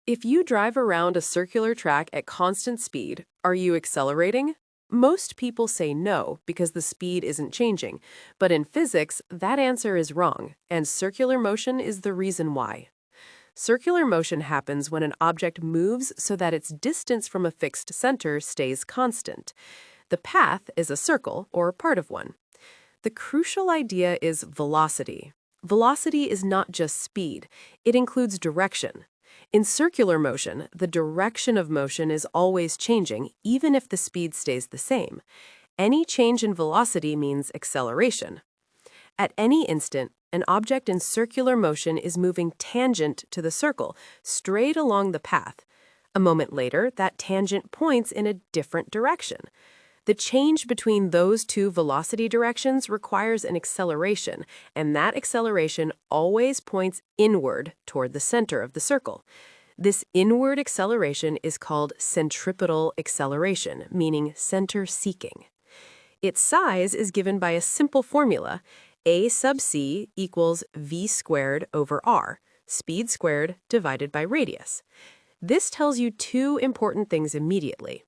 If you drive around a circular track at constant speed, are you accelerating? Most people say no because the speed isn't changing, but in physics, that answer is wrong, and circular motion is the reason why. Circular motion happens when an object moves so that its distance from a fixed center stays constant. The path is a circle, or part of one. The crucial idea is velocity. Velocity is not just speed, it includes direction. In circular motion, the direction of motion is always changing, even if the speed stays the same. Any change in velocity means acceleration. At any instant, an object in circular motion is moving tangent to the circle, straight along the path. A moment later, that tangent points in a different direction. The change between those two velocity directions requires an acceleration, and that acceleration always points inward toward the center of the circle. This inward acceleration is called centripetal acceleration, meaning center seeking. Its size is given by a simple formula. A sub c equals v squared over r, speed squared divided by radius. This tells you two important things immediately.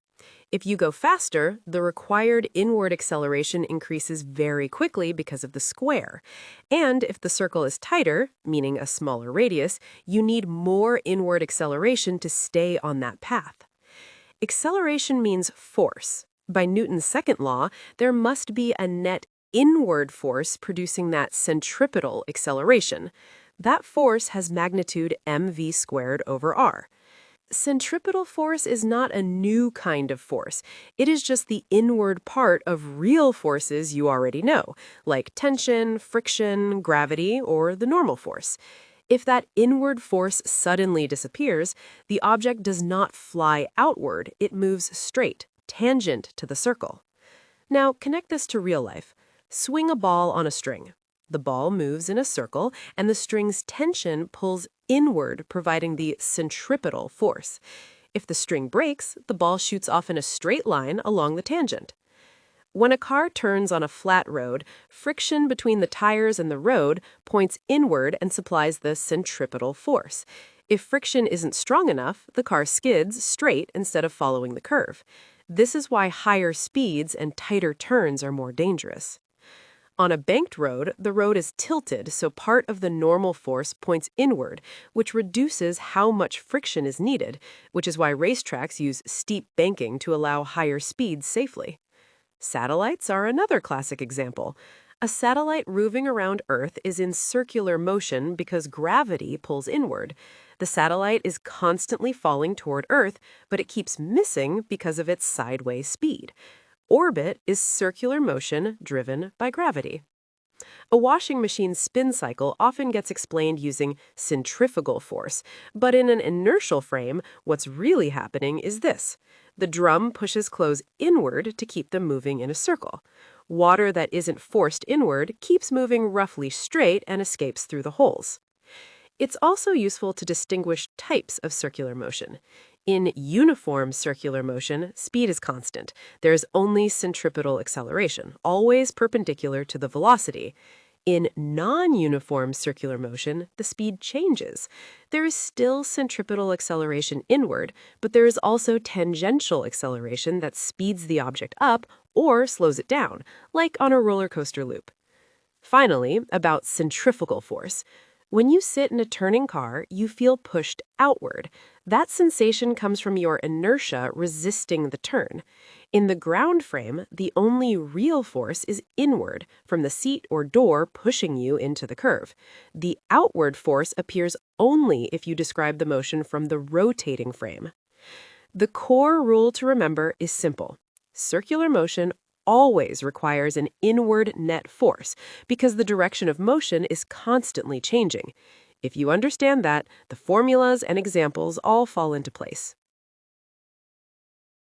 If you go faster, the required inward acceleration increases very quickly because of the square. And if the circle is tighter, meaning a smaller radius, you need more inward acceleration to stay on that path. Acceleration means force. By Newton's second law, there must be a net inward force producing that centripetal acceleration. That force has magnitude mv squared over r. Centripetal force is not a new kind of force. It is just the inward part of real forces you already know, like tension, friction, gravity, or the normal force. If that inward force suddenly disappears, the object does not fly outward, it moves straight, tangent to the circle. Now, connect this to real life. Swing a ball on a string. The ball moves in a circle, and the string's tension pulls inward, providing the centripetal force. If the string breaks, the ball shoots off in a straight line along the tangent. When a car turns on a flat road, friction between the tires and the road points inward and supplies the centripetal force. If friction isn't strong enough, the car skids straight instead of following the curve. This is why higher speeds and tighter turns are more dangerous. On a banked road, the road is tilted, so part of the normal force points inward, which reduces how much friction is needed, which is why racetracks use steep banking to allow higher speeds safely. Satellites are another classic example. A satellite moving around Earth is in circular motion because gravity pulls inward. The satellite is constantly falling toward Earth, but it keeps missing because of its sideways speed. Orbit is circular motion driven by gravity. A washing machine's spin cycle often gets explained using centrifugal force, but in an inertial frame, what's really happening is this. The drum pushes clothes inward to keep them moving in a circle. Water that isn't forced inward keeps moving roughly straight and escapes through the holes. It's also useful to distinguish types of circular motion. In uniform circular motion, speed is constant. There is only centripetal acceleration, always perpendicular to the velocity. In non-uniform circular motion, the speed changes. There is still centripetal acceleration inward, but there is also tangential acceleration that speeds the object up or slows it down, like on a roller coaster loop. Finally, about centrifugal force. When you sit in a turning car, you feel pushed outward. That sensation comes from your inertia resisting the turn. In the ground frame, the only real force is inward, from the seat or door pushing you into the curve. The outward force appears only if you describe the motion from the rotating frame. The core rule to remember is simple. Circular motion always requires an inward net force because the direction of motion is constantly changing. If you understand that, the formulas and examples all fall into place.